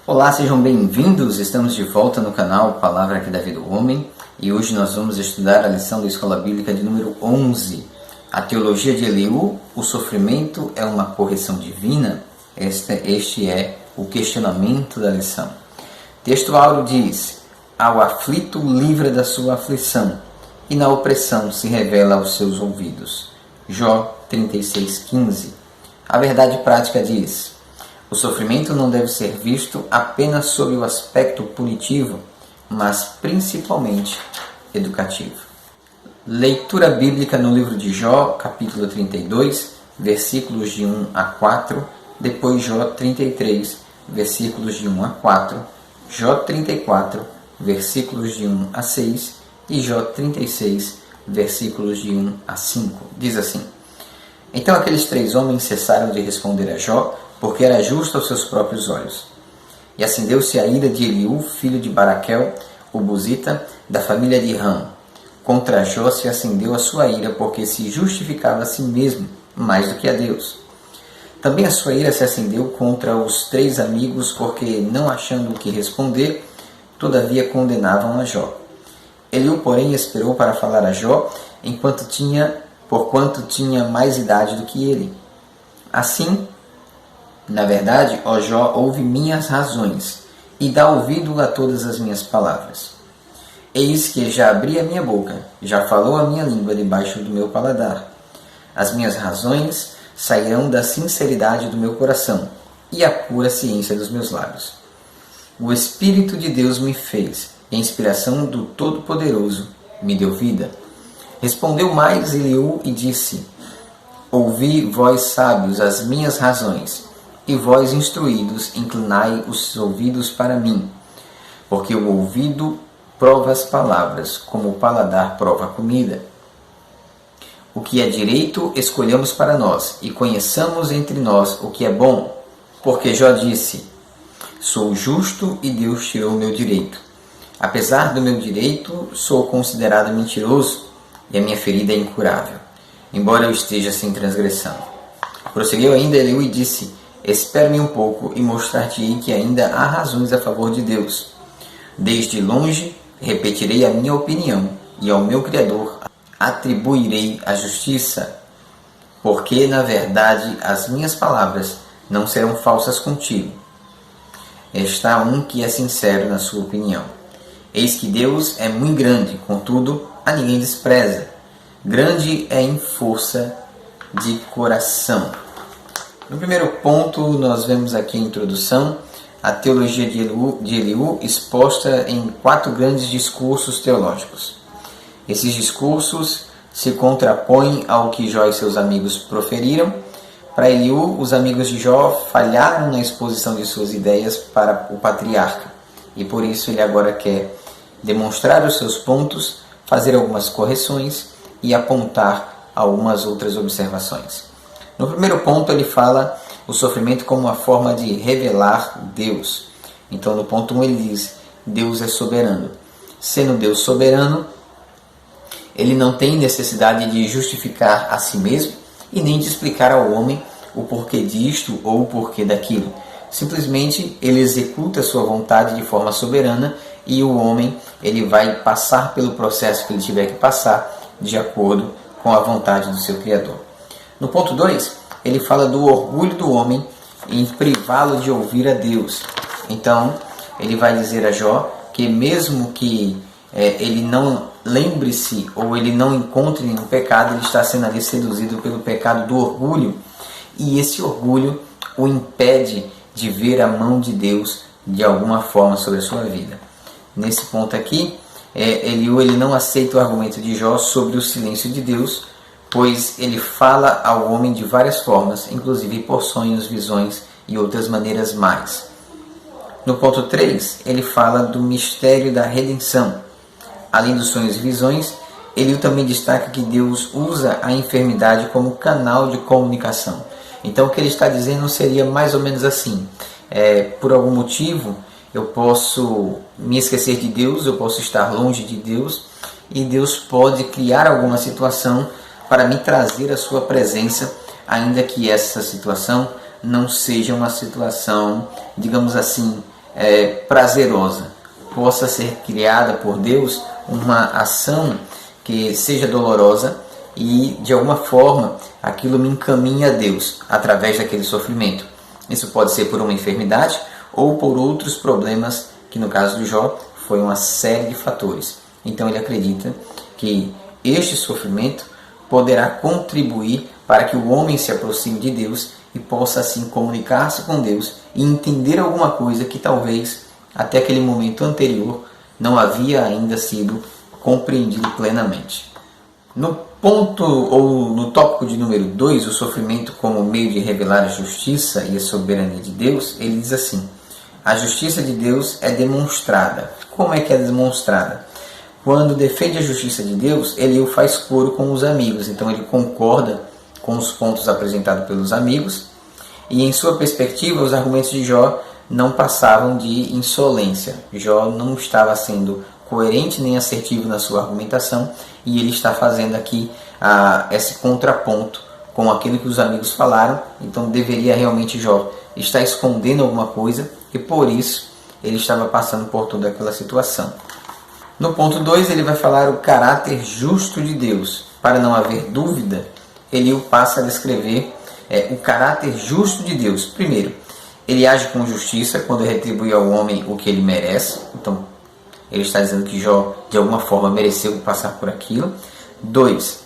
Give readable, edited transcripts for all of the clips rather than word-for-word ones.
Olá, sejam bem-vindos! Estamos de volta no canal Palavra que dá vida ao Homem e hoje nós vamos estudar a lição da Escola Bíblica de número 11. A teologia de Eliú, o sofrimento é uma correção divina? Este é o questionamento da lição. Texto áureo diz: ao aflito livra da sua aflição e na opressão se revela aos seus ouvidos. Jó 36,15. A verdade prática diz: o sofrimento não deve ser visto apenas sob o aspecto punitivo, mas principalmente educativo. Leitura bíblica no livro de Jó, capítulo 32, versículos de 1 a 4, depois Jó 33, versículos de 1 a 4, Jó 34, versículos de 1 a 6 e Jó 36, versículos de 1 a 5. Diz assim: então aqueles três homens cessaram de responder a Jó, porque era justo aos seus próprios olhos. E acendeu-se a ira de Eliú, filho de Baraquel, o buzita, da família de Ram. Contra Jó se acendeu a sua ira, porque se justificava a si mesmo, mais do que a Deus. Também a sua ira se acendeu contra os três amigos, porque, não achando o que responder, todavia condenavam a Jó. Eliú, porém, esperou para falar a Jó, porquanto tinha mais idade do que ele. Assim, na verdade, ó Jó, ouve minhas razões, e dá ouvido a todas as minhas palavras. Eis que já abri a minha boca, já falou a minha língua debaixo do meu paladar. As minhas razões sairão da sinceridade do meu coração, e a pura ciência dos meus lábios. O Espírito de Deus me fez, e a inspiração do Todo-Poderoso me deu vida. Respondeu mais Eliú e disse: ouvi, vós sábios, as minhas razões, e vós instruídos, inclinai os ouvidos para mim, porque o ouvido prova as palavras, como o paladar prova a comida. O que é direito, escolhamos para nós, e conheçamos entre nós o que é bom, porque Jó disse: sou justo e Deus tirou o meu direito. Apesar do meu direito, sou considerado mentiroso, e a minha ferida é incurável, embora eu esteja sem transgressão. Prosseguiu ainda Eliú e disse: espere-me um pouco e mostrar-te-ei que ainda há razões a favor de Deus. Desde longe repetirei a minha opinião, e ao meu Criador atribuirei a justiça, porque, na verdade, as minhas palavras não serão falsas contigo. Está um que é sincero na sua opinião. Eis que Deus é muito grande, contudo, a ninguém despreza. Grande é em força de coração. No primeiro ponto, nós vemos aqui a introdução, a teologia de Eliú exposta em 4 grandes discursos teológicos. Esses discursos se contrapõem ao que Jó e seus amigos proferiram. Para Eliú, os amigos de Jó falharam na exposição de suas ideias para o patriarca, e por isso ele agora quer demonstrar os seus pontos, fazer algumas correções e apontar algumas outras observações. No primeiro ponto, ele fala o sofrimento como uma forma de revelar Deus. Então, no ponto 1, ele diz: Deus é soberano. Sendo Deus soberano, ele não tem necessidade de justificar a si mesmo e nem de explicar ao homem o porquê disto ou o porquê daquilo. Simplesmente, ele executa a sua vontade de forma soberana e o homem ele vai passar pelo processo que ele tiver que passar de acordo com a vontade do seu Criador. No ponto 2, ele fala do orgulho do homem em privá-lo de ouvir a Deus. Então, ele vai dizer a Jó que mesmo que ele não lembre-se ou ele não encontre nenhum pecado, ele está sendo ali seduzido pelo pecado do orgulho. E esse orgulho o impede de ver a mão de Deus de alguma forma sobre a sua vida. Nesse ponto aqui, Eliú não aceita o argumento de Jó sobre o silêncio de Deus, pois ele fala ao homem de várias formas, inclusive por sonhos, visões e outras maneiras mais. No ponto 3, ele fala do mistério da redenção. Além dos sonhos e visões, Eliú também destaca que Deus usa a enfermidade como canal de comunicação. Então o que ele está dizendo seria mais ou menos assim: por algum motivo eu posso me esquecer de Deus, eu posso estar longe de Deus, e Deus pode criar alguma situação para me trazer a sua presença, ainda que essa situação não seja uma situação, digamos assim, prazerosa, possa ser criada por Deus uma ação que seja dolorosa e de alguma forma aquilo me encaminha a Deus através daquele sofrimento. Isso pode ser por uma enfermidade ou por outros problemas, que no caso do Jó foi uma série de fatores. Então ele acredita que este sofrimento poderá contribuir para que o homem se aproxime de Deus e possa assim comunicar-se com Deus e entender alguma coisa que talvez até aquele momento anterior não havia ainda sido compreendido plenamente. No ponto ou no tópico de número 2, o sofrimento como meio de revelar a justiça e a soberania de Deus, ele diz assim: a justiça de Deus é demonstrada. Como é que é demonstrada? Quando defende a justiça de Deus, ele o faz coro com os amigos. Então ele concorda com os pontos apresentados pelos amigos e, em sua perspectiva, os argumentos de Jó não passavam de insolência. Jó não estava sendo coerente nem assertivo na sua argumentação e ele está fazendo aqui esse contraponto com aquilo que os amigos falaram. Então deveria realmente Jó estar escondendo alguma coisa e por isso ele estava passando por toda aquela situação. No ponto 2 ele vai falar o caráter justo de Deus. Para não haver dúvida, ele o passa a descrever o caráter justo de Deus. Primeiro, ele age com justiça quando retribui ao homem o que ele merece. Então, ele está dizendo que Jó, de alguma forma, mereceu passar por aquilo. 2,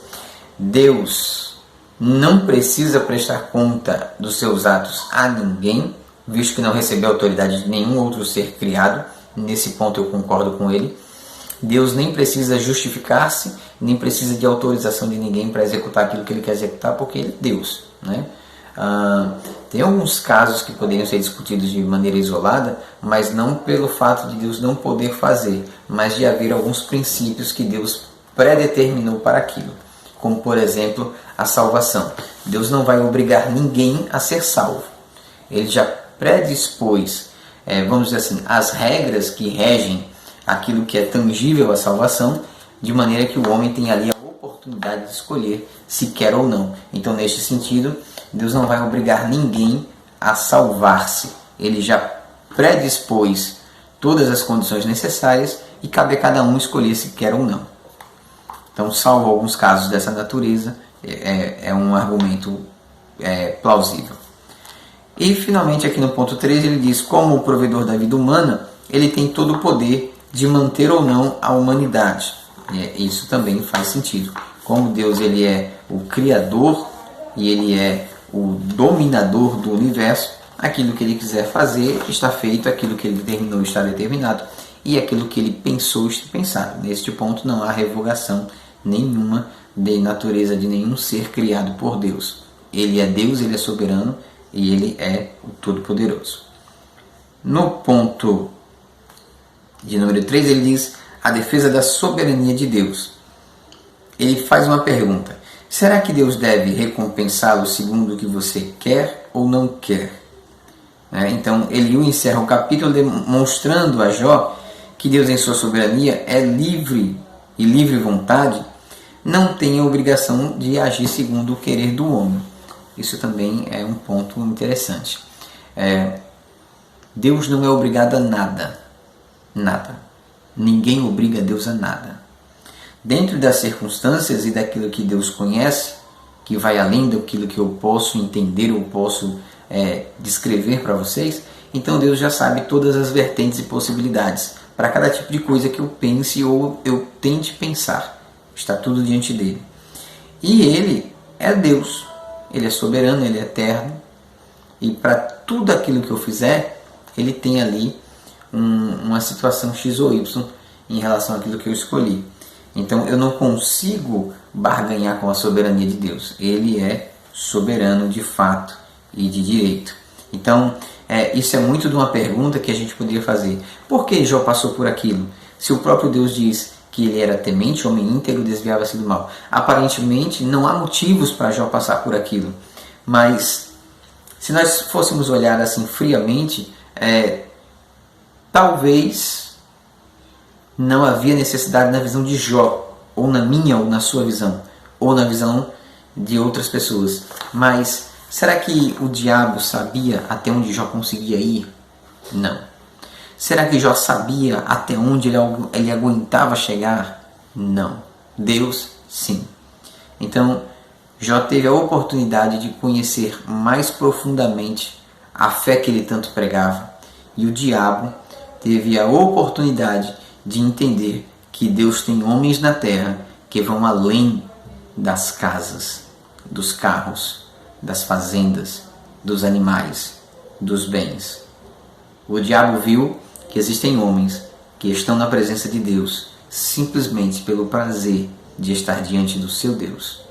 Deus não precisa prestar conta dos seus atos a ninguém, visto que não recebeu autoridade de nenhum outro ser criado. Nesse ponto eu concordo com ele. Deus nem precisa justificar-se, nem precisa de autorização de ninguém para executar aquilo que ele quer executar, porque ele é Deus, né? Tem alguns casos que poderiam ser discutidos de maneira isolada, mas não pelo fato de Deus não poder fazer, mas de haver alguns princípios que Deus predeterminou para aquilo, como por exemplo a salvação. Deus não vai obrigar ninguém a ser salvo. Ele já predispôs, vamos dizer assim, as regras que regem aquilo que é tangível à salvação, de maneira que o homem tem ali a oportunidade de escolher se quer ou não. Então, neste sentido, Deus não vai obrigar ninguém a salvar-se. Ele já predispôs todas as condições necessárias e cabe a cada um escolher se quer ou não. Então, salvo alguns casos dessa natureza, é um argumento plausível. E, finalmente, aqui no ponto 3, ele diz: como o provedor da vida humana, ele tem todo o poder de manter ou não a humanidade. Isso também faz sentido. Como Deus ele é o Criador e ele é o dominador do universo, aquilo que ele quiser fazer está feito, aquilo que ele determinou está determinado e aquilo que ele pensou está pensado. Neste ponto não há revogação nenhuma de natureza de nenhum ser criado por Deus. Ele é Deus, ele é soberano e ele é o Todo-Poderoso. No ponto de número 3, ele diz a defesa da soberania de Deus. Ele faz uma pergunta: será que Deus deve recompensá-lo segundo o que você quer ou não quer? Então, Eliú encerra o capítulo demonstrando a Jó que Deus, em sua soberania, é livre e livre vontade, não tem a obrigação de agir segundo o querer do homem. Isso também é um ponto interessante. Deus não é obrigado a nada. Nada. Ninguém obriga Deus a nada. Dentro das circunstâncias e daquilo que Deus conhece, que vai além daquilo que eu posso entender ou posso descrever para vocês, então Deus já sabe todas as vertentes e possibilidades para cada tipo de coisa que eu pense ou eu tente pensar. Está tudo diante dele. E ele é Deus. Ele é soberano, ele é eterno. E para tudo aquilo que eu fizer, ele tem ali uma situação X ou Y em relação àquilo que eu escolhi. Então eu não consigo barganhar com a soberania de Deus. Ele é soberano de fato e de direito. Então isso é muito de uma pergunta que a gente poderia fazer. Por que Jó passou por aquilo? Se o próprio Deus diz que ele era temente, homem íntegro, desviava-se do mal. Aparentemente não há motivos para Jó passar por aquilo. Mas se nós fôssemos olhar assim friamente, talvez não havia necessidade na visão de Jó, ou na minha, ou na sua visão, ou na visão de outras pessoas. Mas será que o diabo sabia até onde Jó conseguia ir? Não. Será que Jó sabia até onde ele aguentava chegar? Não. Deus, sim. Então, Jó teve a oportunidade de conhecer mais profundamente a fé que ele tanto pregava, e o diabo teve a oportunidade de entender que Deus tem homens na terra que vão além das casas, dos carros, das fazendas, dos animais, dos bens. O diabo viu que existem homens que estão na presença de Deus simplesmente pelo prazer de estar diante do seu Deus.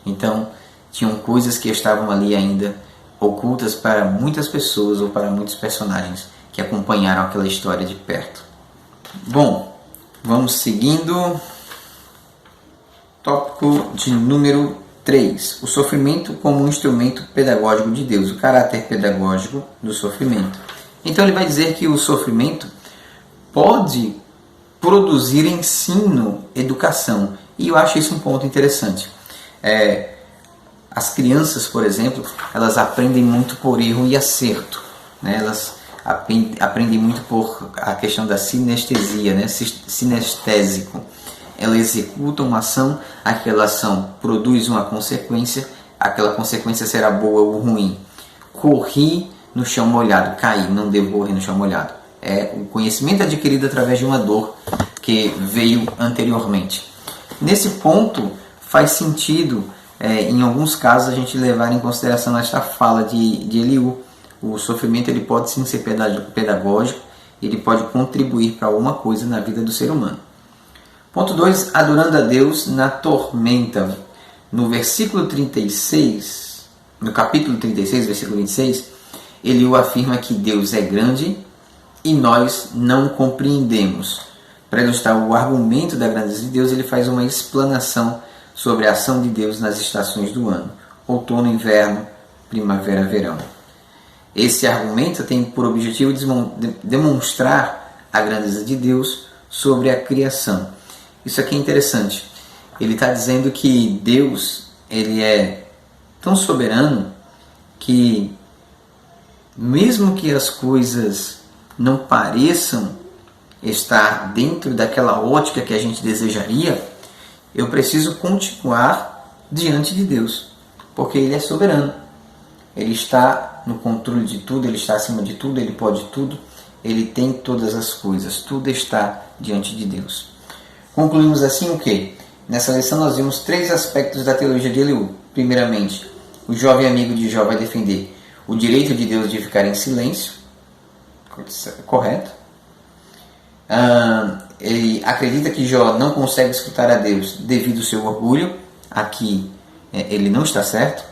Então, tinham coisas que estavam ali ainda ocultas para muitas pessoas ou para muitos personagens que acompanharam aquela história de perto. Bom, vamos seguindo. Tópico de número 3. O sofrimento como um instrumento pedagógico de Deus. O caráter pedagógico do sofrimento. Então ele vai dizer que o sofrimento pode produzir ensino, educação. E eu acho isso um ponto interessante. As crianças, por exemplo, elas aprendem muito por erro e acerto, né? Elas aprendem muito por a questão da sinestesia, né? Sinestésico. Elas executam uma ação, aquela ação produz uma consequência, aquela consequência será boa ou ruim. Corri no chão molhado, caí, não devo correr no chão molhado. É o conhecimento adquirido através de uma dor que veio anteriormente. Nesse ponto, faz sentido, em alguns casos, a gente levar em consideração esta fala de Eliú. O sofrimento ele pode sim ser pedagógico, ele pode contribuir para alguma coisa na vida do ser humano. Ponto 2, adorando a Deus na tormenta. No versículo 36, no capítulo 36, versículo 26, Eliú afirma que Deus é grande e nós não compreendemos. Para ilustrar o argumento da grandeza de Deus, ele faz uma explanação sobre a ação de Deus nas estações do ano: outono, inverno, primavera, verão. Esse argumento tem por objetivo demonstrar a grandeza de Deus sobre a criação. Isso aqui é interessante. Ele está dizendo que Deus ele é tão soberano que, mesmo que as coisas não pareçam estar dentro daquela ótica que a gente desejaria, eu preciso continuar diante de Deus, porque Ele é soberano. Ele está no controle de tudo, Ele está acima de tudo, Ele pode tudo, Ele tem todas as coisas, tudo está diante de Deus. Concluímos assim o quê? Nessa lição nós vimos 3 aspectos da teologia de Eliú. Primeiramente, o jovem amigo de Jó vai defender o direito de Deus de ficar em silêncio, correto? Ele acredita que Jó não consegue escutar a Deus devido ao seu orgulho. Aqui ele não está certo.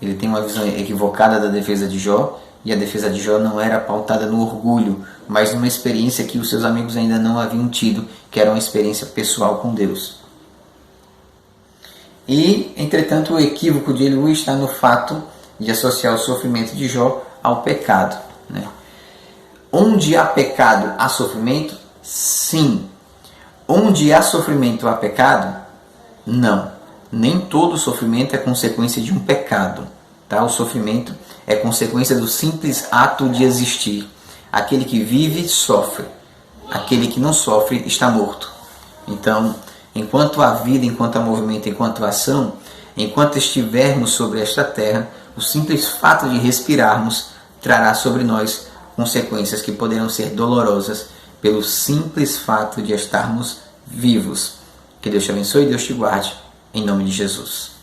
Ele tem uma visão equivocada da defesa de Jó, e a defesa de Jó não era pautada no orgulho, mas numa experiência que os seus amigos ainda não haviam tido, que era uma experiência pessoal com Deus. E, entretanto, o equívoco de Eliú está no fato de associar o sofrimento de Jó ao pecado, né? Onde há pecado, há sofrimento? Sim. Onde há sofrimento, há pecado? Não. Nem todo sofrimento é consequência de um pecado. Tá? O sofrimento é consequência do simples ato de existir. Aquele que vive, sofre. Aquele que não sofre, está morto. Então, enquanto há vida, enquanto há movimento, enquanto há ação, enquanto estivermos sobre esta terra, o simples fato de respirarmos trará sobre nós consequências que poderão ser dolorosas pelo simples fato de estarmos vivos. Que Deus te abençoe e Deus te guarde. Em nome de Jesus.